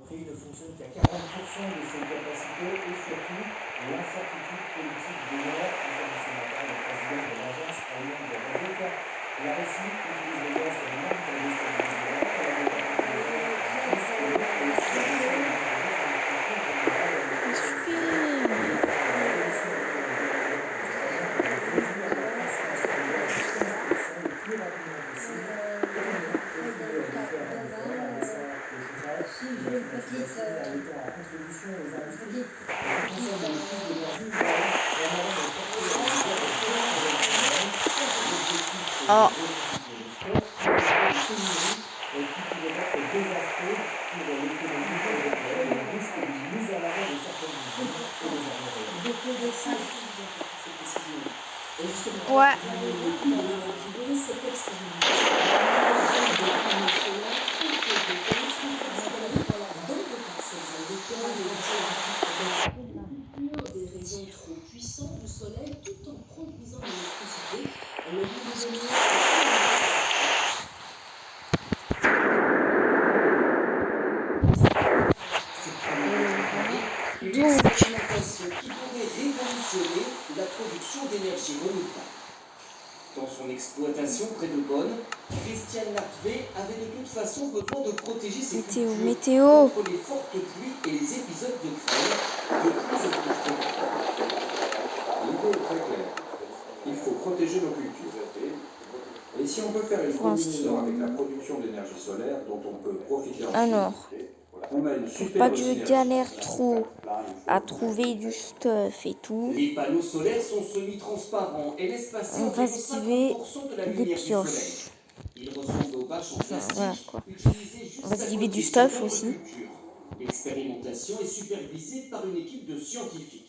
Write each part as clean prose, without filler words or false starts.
pays ne fonctionne qu'à 40% de ses capacités et surtout l'incertitude politique demeure, confirme ce matin le président de l'agence allemande de réseau. La Russie utilise le gaz comme une arme pour déstabiliser l'Europe. Elle a déclaré que les guerres en plus et aussi des zones de l'agriculture générale avec Il les suffit. la Commission européenne de réduire la consommation de gaz de 15% le plus rapidement possible. Tout le monde continue de faire un effort en baissant le chauffage, une climatisation en mettant en contribution les industries qui consomment le plus d'énergie, mais en allant de porter les aides d'autres énergies modernes. L'objectif est de Oh, reconstituer le stock pour éviter des pénuries qui pourraient être désastreuses pour l'économie européenne et le risque d'une mise à l'arrêt de certaines usines et des armes réelles. Et justement, ouais. vous avez le coût de l'énergie verte, cet expérimental, l'origine des panneaux solaires, fait que des connexions personnelles dans des parcelles agricoles et des réseaux trop puissants du soleil tout en produisant de l'électricité. Le bout de données une expérimentation qui pourrait révolutionner la production d'énergie renouvelable. Dans son exploitation près de Bonn, Christian Lartwé avait de toute façon besoin de protéger ses cultures contre les fortes pluies et les épisodes de grêle de plus en plus fréquents. L'idée est très claire. Il faut protéger nos cultures. Et si on peut faire une combinaison avec la production d'énergie solaire dont on peut profiter ensuite, on a une super Pas que je galère trop à trouver du stuff et tout. Les panneaux solaires sont semi-transparents et laissent passer On va environ activer 50% de la des lumière du soleil. pioches. Ils ressemblent aux bâches en plastique Voilà, quoi. utilisées juste On va à activer côté du stuff de aussi. culture. L'expérimentation est supervisée par une équipe de scientifiques.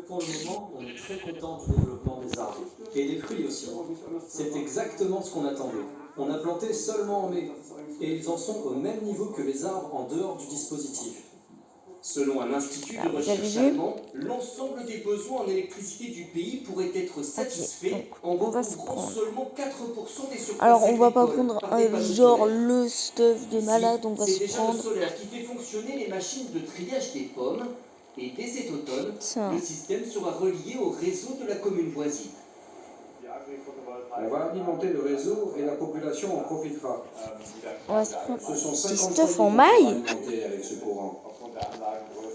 Pour le moment, on est très content du développement des arbres. Et des fruits aussi. C'est exactement ce qu'on attendait. On a planté seulement en mai. Et ils en sont au même niveau que les arbres en dehors du dispositif. Selon un institut de recherche allemand, l'ensemble des besoins en électricité du pays pourrait être satisfait en recouvrant seulement 4% des surfaces Alors on va pas agricoles prendre par des panneaux genre solaires. le stuff de malade, on va C'est se déjà prendre le solaire qui fait fonctionner les machines de triage des pommes. Et dès cet automne, ça. le système sera relié au réseau de la commune voisine. on va alimenter le réseau et la population en profitera. On va se prendre Ce sont des 50 stuff en foyers maille. alimentés avec ce courant.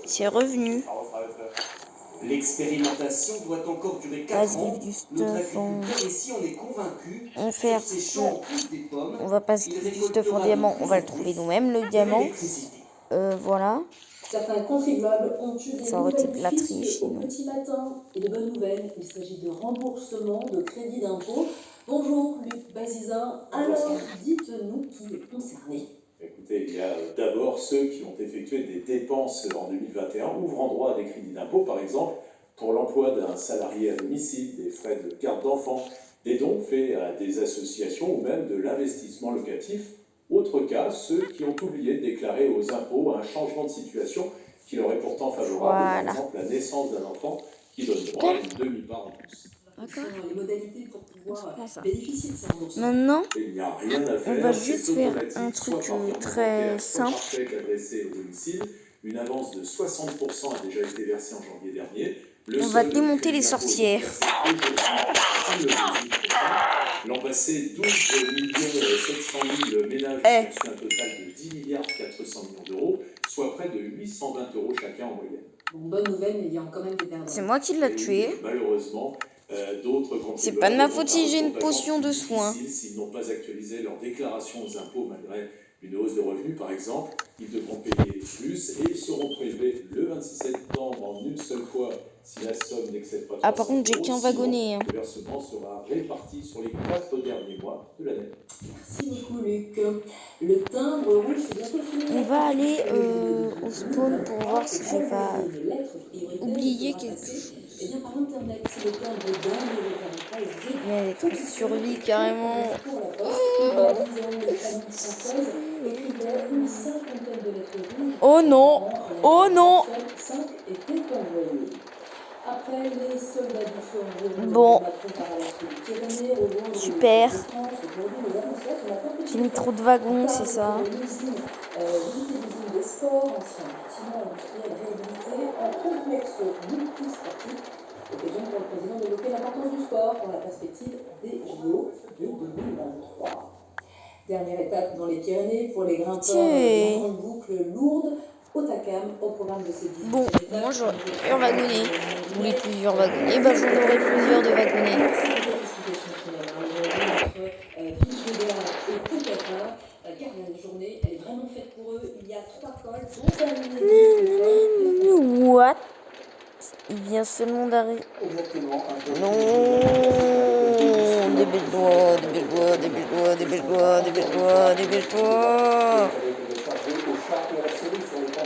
C'est revenu. L'expérimentation doit encore durer 4 ans. Du Notre stuff en... agriculteur ici en est convaincu. On fait Sur ces champs en plus des pommes, on va pas se du stuff en diamant, on va le trouver nous-mêmes le diamant. Voilà. Certains contribuables ont eu des ça aurait été nouvelles de la triche fiches au sinon. petit matin. Et de bonnes nouvelles, il s'agit de remboursement de crédit d'impôt. Bonjour Luc Bazizin, alors dites-nous qui est concerné. Écoutez, il y a d'abord ceux qui ont effectué des dépenses en 2021, ouvrant droit à des crédits d'impôt, par exemple, pour l'emploi d'un salarié à domicile, des frais de garde d'enfants, des dons faits à des associations ou même de l'investissement locatif. Autre cas, ceux qui ont oublié de déclarer aux impôts un changement de situation qui leur est pourtant favorable, par exemple la naissance d'un enfant qui donne droit à une demi-part en plus. Les modalités pour pouvoir bénéficier de ces remboursements. Maintenant, Il n'y a rien à faire, on va juste faire un truc très simple. Adressé au domicile. Une avance de 60% a déjà été versée en janvier dernier. On va démonter les sorcières. L'an passé, 12 700 000 ménages ont reçu un total de 10 milliards 400 millions d'euros, soit près de 820 euros chacun en moyenne. Bonne nouvelle, mais il y a quand même des perdants. C'est moi qui l'ai tué. Malheureusement, d'autres c'est pas de ma faute si j'ai une potion de soin. S'ils n'ont pas actualisé leur déclaration aux impôts malgré une hausse de revenus, par exemple, ils devront payer plus et ils seront prélevés le 26 septembre en une seule fois si la somme n'excède pas 300 par contre, j'ai qu'un wagonnet. Le versement sera réparti sur les 4 derniers mois de l'année. Merci beaucoup, Luc. Le timbre rouge, c'est bientôt fini. On va aller au spawn pour voir si je vais pas oublier quelque chose. Eh bien, par internet, c'est le timbre d'un il y a des trucs qui survivent carrément. Oh non! Oh non! Bon, super. J'ai mis trop de wagons, c'est ça. sport, ancien bâtiment industriel réhabilité, un complexe multisportif. L'occasion pour le président d'évoquer l'importance du sport dans la perspective des JO de 2023. Dernière étape dans les Pyrénées pour les grimpeurs de la grande boucle lourde. Otakam au programme de ces 10 Bon, moi j'aurais plusieurs wagonnets. Je voulais plusieurs wagonnets, bah j'en aurais plusieurs de wagonnets. Car la journée, elle est vraiment faite pour eux. Il y a 3 cols, dont What? Il vient seulement d'arriver. Non. Dépêche-toi, dépêche-toi, dépêche-toi, dépêche-toi, dépêche-toi, dépêche-toi.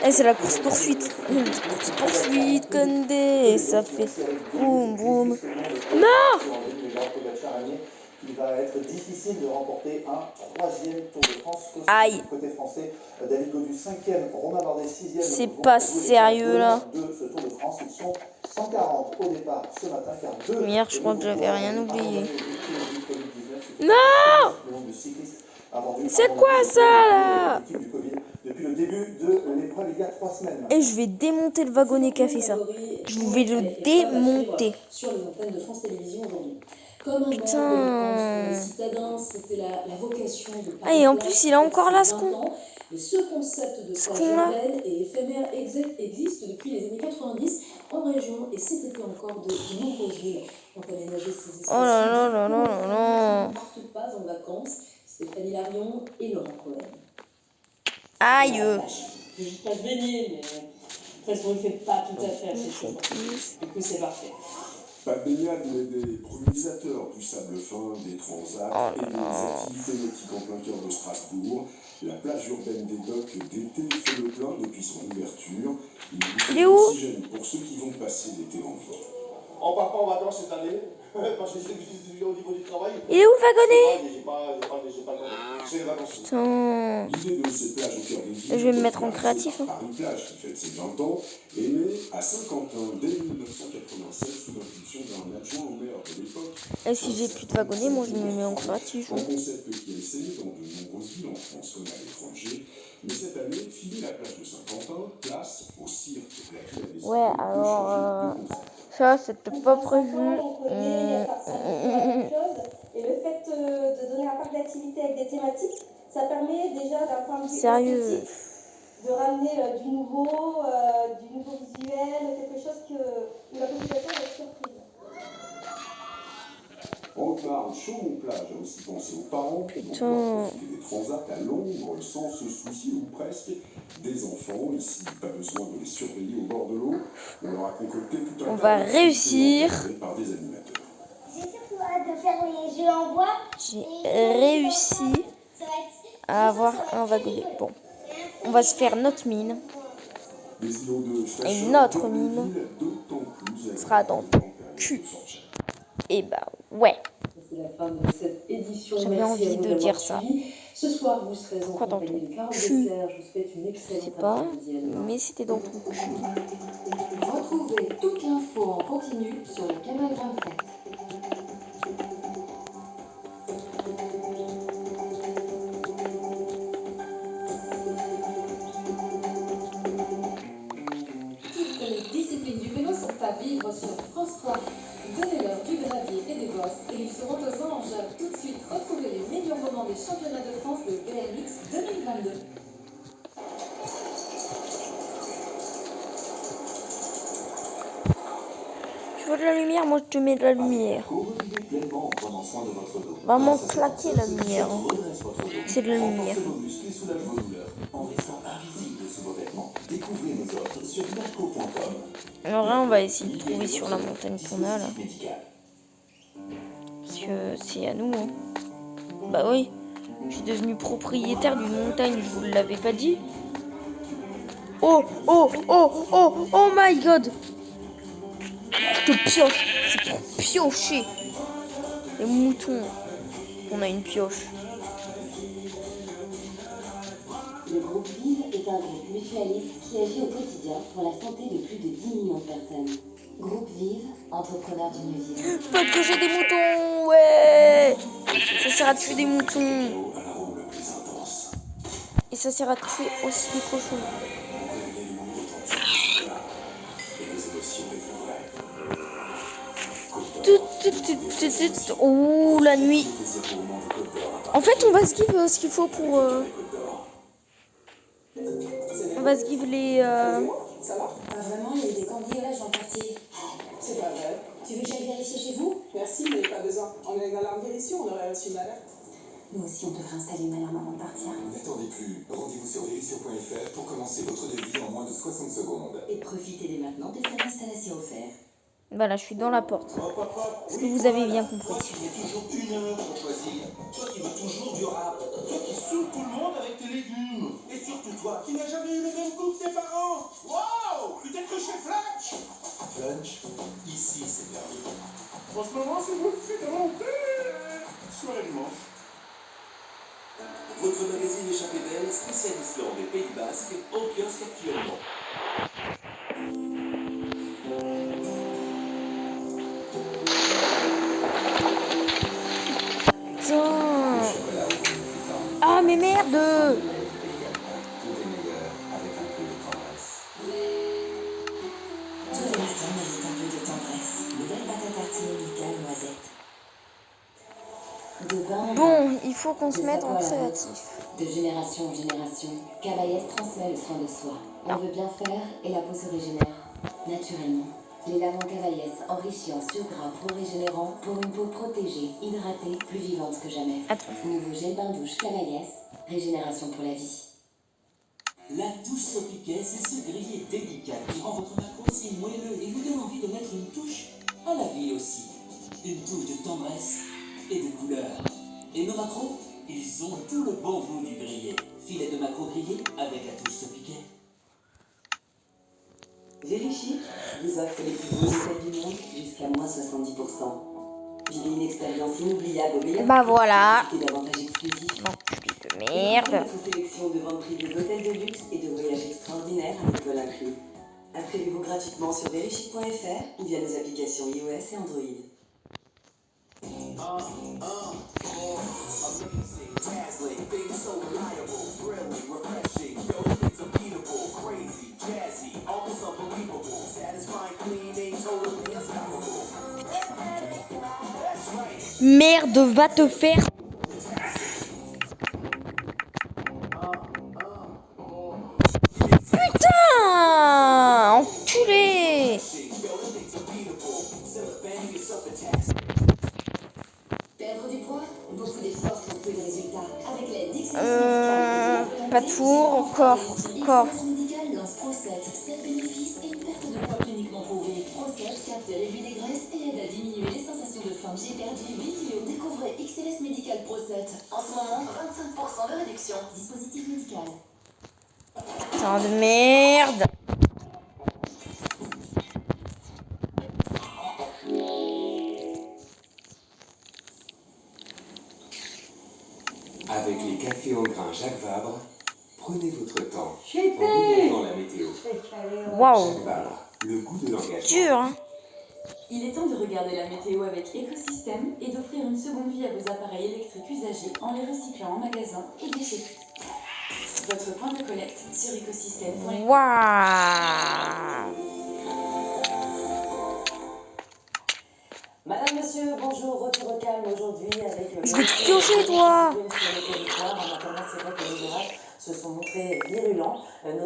Et c'est la course-poursuite. Une course-poursuite, Condé. Et ça fait boum, boum. Non! Il va être difficile de remporter un 3e Tour de France. Aïe. Côté français, David Gaudu 5e, Romain Bardet 6e. C'est pas sérieux là. De ce Tour de France, ils sont 140 au départ ce matin car Hier, je crois que j'avais rien oublié. Non! C'est quoi ça là? Depuis le début de l'épreuve il y a 3 semaines. Et je vais démonter le wagonnet qui a fait ça. Je vais le démonter. Sur les antennes de France Télévisions aujourd'hui. Comme un Putain. citadin, c'était la vocation de Ah, et en plus, il a encore là ce con. Mais ce concept de Ce plage con là. urbaine et éphémère existe depuis les années 90 en région et cet été encore de nombreuses villes ont aménagé ces espaces. Oh là là là là là là. Ne partent pas en vacances. Stéphanie Larion et Laurent Cohen. Aïe. Je ne pas se baigner, mais de toute façon, il ne fait pas tout à fait assez chaud. Du coup, c'est parfait. Pas de baignade, mais des promisateurs du sable fin, des transats et des activités nautiques en plein cœur de Strasbourg. La plage urbaine des Docks d'été fait le plein depuis son ouverture. Il est où? Oxygène pour ceux qui vont passer l'été en ville. On part pas en vacances cette année, parce que c'est au niveau du travail. Il est où le wagonnet? J'ai pas c'est les vacances. Putain. L'idée de ces plages au cœur des villes, Je vais me mettre en créatif. Hein. Paris-Plage, qui fête ses 20 ans, est née à Saint-Quentin dès 1996 sous l'impulsion d'un adjoint au maire de l'époque. Et si j'ai plus de wagonnet, moi je me mets en créatif. Un concept qui a essaimé dans de nombreuses villes en France comme à l'étranger. Mais cette année, fini la plage de Saint-Quentin, place au cirque. Ouais, alors ça c'était pas prévu. Et le fait de donner un parc d'activités avec des thématiques, ça permet déjà d'un point de vue Sérieux. esthétique de ramener du nouveau visuel, quelque chose où la population va être surprise. Haute-Marne, Chaumont-Plage a aussi pensé aux parents qui vont pouvoir profiter des transats à Londres sans se soucier ou presque des enfants. Ici, pas besoin de les surveiller au bord de l'eau. On leur a concocté tout un On va réussir. par des animateurs. J'ai surtout hâte de faire les jeux en bois. J'ai réussi à avoir un wagonnet. Bon, on va se faire notre mine. Et notre mine sera dans ton cul. Et bah ouais. C'est la fin de cette édition. J'avais envie de dire ça. Ce soir, vous serez en Quoi dans compagnie ton de Carole cul? Dessert. Je vous souhaite une Je sais excellente pas, après-midi. mais c'était dans ton cul. Retrouvez toute l'info en continu sur le canal 27. Toutes les disciplines du vélo sont à vivre sur France 3. Donnez-leur du gravier et des bosses et ils seront aux anges. Tout de suite, retrouvez les meilleurs moments des championnats de France de BMX 2022. Tu veux de la lumière? Moi je te mets de la lumière. Vraiment claquer la lumière. Hein. C'est de la lumière. Alors là on va essayer de trouver sur la montagne qu'on a là. Parce que c'est à nous. Hein. Bah oui. Je suis devenu propriétaire d'une montagne, je vous l'avais pas dit. Oh, oh, oh, oh, oh my god. Je te pioche, c'est pour piocher. Les moutons, on a une pioche. Le groupe Vive est un groupe mutualiste qui agit au quotidien pour la santé de plus de 10 millions de personnes. Groupe Vive, entrepreneur du mieux vivre. Je peux piocher des moutons, ouais. Ça sert à tuer des moutons. Et ça sert à tuer aussi les cochons. Oh, la nuit. En fait, on va se give ce qu'il faut pour... On va se give les... Ça va? Pas vraiment, il y a eu des cambriolages en quartier. C'est pas vrai. Tu veux que j'aille vérifier chez vous? Merci, mais pas besoin. On a une alarme ici, on aurait reçu une alerte. Nous aussi, on devrait installer une alarme avant de partir. N'attendez plus. Rendez-vous sur vérifier.fr pour commencer votre devis en moins de 60 secondes. Et profitez dès maintenant des frais d'installation offerts. Voilà, je suis dans la porte. Est-ce que vous avez bien compris? Toi qui mets toujours 1 heure pour choisir. Toi qui veux toujours du rap. Toi qui saoules tout le monde avec tes légumes. Et surtout toi qui n'as jamais eu le même goût que tes parents. Wow! Peut-être que chez Fletch. Lunch, ici c'est merveilleux. En ce moment, c'est vous qui faites soirée dimanche. Votre magazine Échappée belle, spécialiste des Pays Basques, en kiosque actuellement. Putain. Ah, mais merde. Tout est meilleur avec un peu de tendresse. Tous les matins méritent un peu de tendresse. Nouvelle pâte à tartiner Micale noisette. De bain en Bon, bain, il faut qu'on se de mette en sapin à la créatif. De génération en génération, Cavaillès transmet le soin de soi. On veut bien faire et la peau se régénère naturellement. Les lavants Cavaillès enrichis en sucre gras pro-régénérant pour une peau protégée, hydratée, plus vivante que jamais. Nouveau gel bain douche Cavaillès, régénération pour la vie. La douche Sopiquet, c'est ce grillé délicat qui rend votre macro si moelleux et vous donne envie de mettre une touche à la vie aussi. Une touche de tendresse et de couleur. Et nos macros, ils ont tout le bon goût du grillé. Filet de macro grillé avec la touche Sopiquet. Vérichic vous offre les plus beaux hôtels du monde jusqu'à moins 70%. Vivez une expérience inoubliable au meilleur Bah voilà. prix et d'avantages exclusifs. De merde. Notre sélection de ventes privées d'hôtels de luxe et de voyages extraordinaires avec vol inclus. Inscrivez-vous gratuitement sur vérichic.fr ou via nos applications iOS et Android. Merde, va te faire. Putain, enculé. Perdre du poids, beaucoup d'efforts pour peu de résultats. Avec l'aide d'XS Pas de four, encore. XS Médical lance Procet, 7 bénéfices et une perte de poids cliniquement prouvée. Procet capte et réduit les graisses et aide à diminuer les sensations de faim. J'ai perdu 8 kilos. Découvrez XLS Médical Procet. En ce moment, 25% de réduction. Dispositif médical. Putain de merde. Avec les cafés au grain Jacques Vabre, prenez votre temps en regardant la météo. Waouh. Jacques Vabre, le goût de l'engagement. Dur, hein. Il est temps de regarder la météo avec Écosystème et d'offrir une seconde vie à vos appareils électriques usagés en les recyclant en magasin et déchetterie. Votre point de collecte sur Écosystème. Waouh. Madame, monsieur, bonjour, retour au calme aujourd'hui avec... Je vais te piocher, toi. C'est vrai que les orages se sont montrés virulents.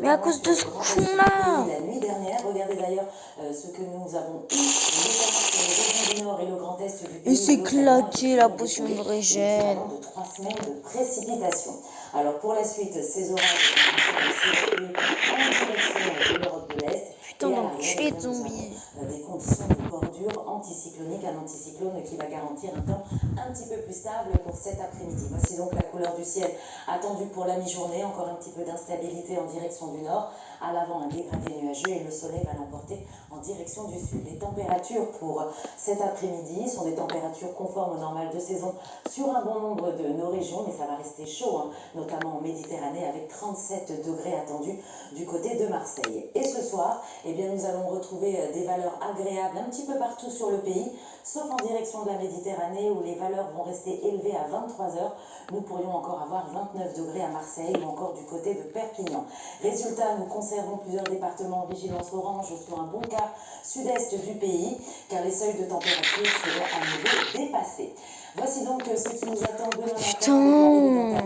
Mais à cause de ce con-là. La nuit dernière, regardez d'ailleurs ce que nous avons eu, notamment sur les régions du Nord et le Grand Est du pays. Et c'est claqué la potion de régène. De 3 semaines de précipitations. Alors pour la suite, ces orages sont en direction de l'Europe de l'Est. Putain d'enculé de zombie. Des conditions de bordure anticyclonique, un anticyclone qui va garantir un temps un petit peu plus stable pour cet après-midi. Voici donc la couleur du ciel attendue pour la mi-journée, encore un petit peu d'instabilité en direction du nord, à l'avant un dégradé nuageux et le soleil va l'emporter en direction du sud. Les températures pour cet après-midi sont des températures conformes au normal de saison sur un bon nombre de nos régions, mais ça va rester chaud, notamment en Méditerranée avec 37 degrés attendus du côté de Marseille. Et ce soir, eh bien, nous allons retrouver des valeurs agréables un petit peu partout sur le pays, sauf en direction de la Méditerranée où les valeurs vont rester élevées à 23h. Nous pourrions encore avoir 29 degrés à Marseille ou encore du côté de Perpignan. Résultat, nous conservons conservons plusieurs départements en vigilance orange sur un bon quart sud-est du pays, car les seuils de température seront à nouveau dépassés. Voici donc ce qui nous attend demain matin,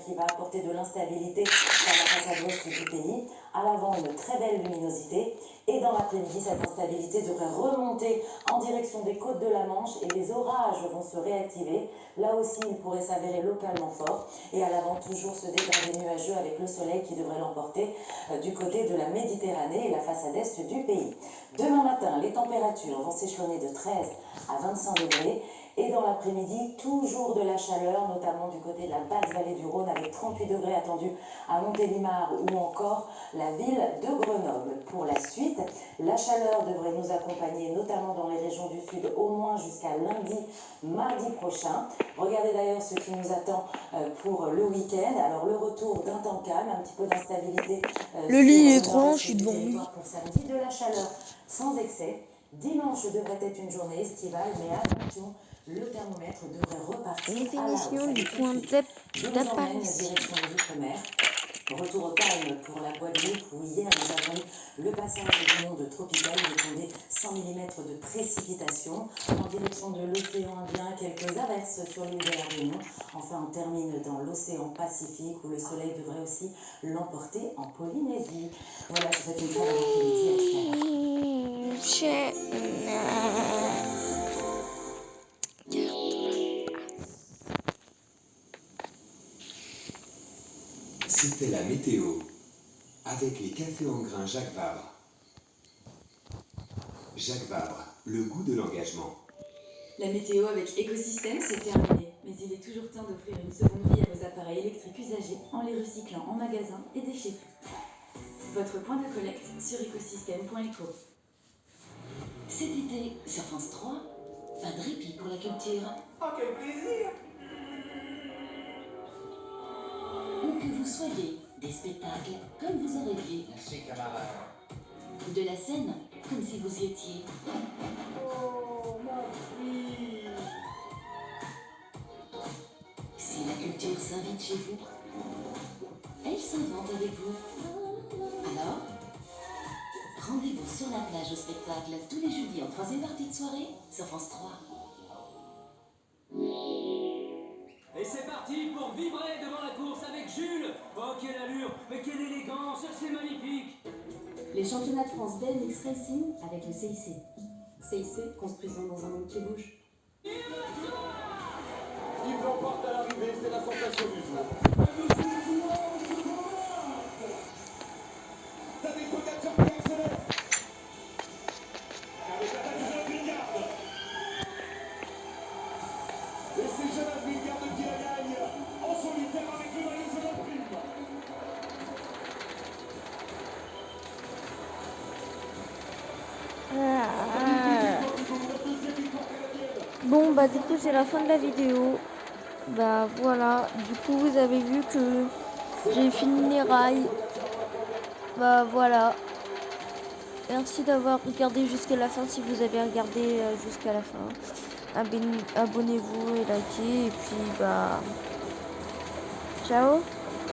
qui va apporter de l'instabilité dans la façade ouest du pays. À l'avant, une très belle luminosité. Et dans l'après-midi, cette instabilité devrait remonter en direction des côtes de la Manche et les orages vont se réactiver. Là aussi, il pourrait s'avérer localement fort. Et à l'avant, toujours ce dégradé nuageux avec le soleil qui devrait l'emporter du côté de la Méditerranée et la façade est du pays. Demain matin, les températures vont s'échelonner de 13 à 25 degrés. Et dans l'après-midi, toujours de la chaleur, notamment du côté de la basse vallée du Rhône, avec 38 degrés attendus à Montélimar ou encore la ville de Grenoble. Pour la suite, la chaleur devrait nous accompagner, notamment dans les régions du sud, au moins jusqu'à lundi, mardi prochain. Regardez d'ailleurs ce qui nous attend pour le week-end. Alors le retour d'un temps calme, un petit peu d'instabilité. Le lit est étrange, je suis devant lui. Pour samedi, de la chaleur sans excès. Dimanche devrait être une journée estivale, mais attention, le thermomètre devrait repartir Définition du point d'apparition. Retour au calme pour la Guadeloupe où hier nous avons eu le passage du monde tropical. Il est tombé 100 mm de précipitations en direction de l'océan Indien, quelques averses sur l'île de la Réunion. Enfin, on termine dans l'océan Pacifique où le soleil devrait aussi l'emporter en Polynésie. Voilà, je vous souhaite une très bonne après-midi. C'était la météo avec les cafés en grains Jacques Vabre. Jacques Vabre, le goût de l'engagement. La météo avec écosystème, c'est terminé. Mais il est toujours temps d'offrir une seconde vie à vos appareils électriques usagés en les recyclant en magasin et déchetterie. Votre point de collecte sur écosystème.eco. Cet été, sur France 3, pas de répit pour la culture. Oh, quel plaisir! Où que vous soyez, des spectacles comme vous en rêviez. Merci, camarade. De la scène, comme si vous y étiez. Oh, ma fille! Si la culture s'invite chez vous, elle s'invente avec vous. Alors, rendez-vous sur la plage au spectacle tous les jeudis en troisième partie de soirée sur France 3. Et c'est parti pour vibrer devant la course avec Jules. Oh, quelle allure, mais quelle élégance, c'est magnifique. Les championnats de France BMX Racing avec le CIC. CIC, construisons dans un monde qui bouge. Yves l'emporte à l'arrivée, c'est la sensation du jour. Tadej Pogačar qui accélère. Avec l'attaque de Vingegaard. Et c'est Jonas Vingegaard qui la gagne en solitaire avec le maillot de la prime. Bon bah du coup c'est la fin de la vidéo. Bah voilà, du coup vous avez vu que j'ai fini les rails. Bah voilà. Merci d'avoir regardé jusqu'à la fin si vous avez regardé jusqu'à la fin. Abonnez-vous et likez et puis bah ciao.